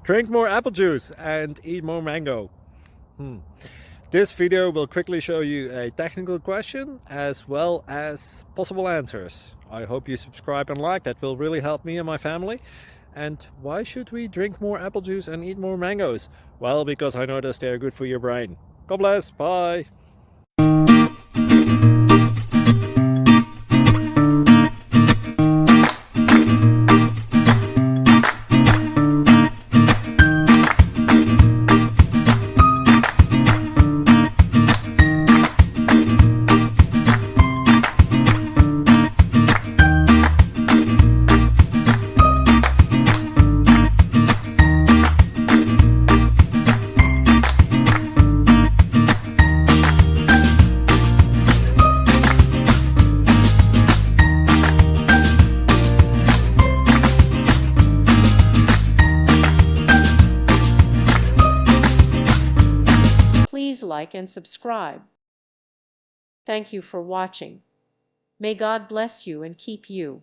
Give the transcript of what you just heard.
Drink more apple juice and eat more mango. This video will quickly show you a technical question as well as possible answers. I hope you subscribe and like, that will really help me and my family. And why should we drink more apple juice and eat more mangoes? Well, because I noticed they're good for your brain. God bless, bye. Please like and subscribe. Thank you for watching. May God bless you and keep you.